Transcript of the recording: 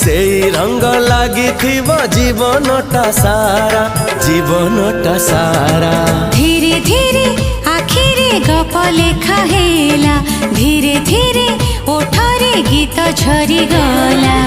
से रंग लगी जीवनटा सारा जीवनटा सारा। धीरे धीरे आखिरे गप लेखा हेला, धीरे धीरे ओठरे गीत झरी गला।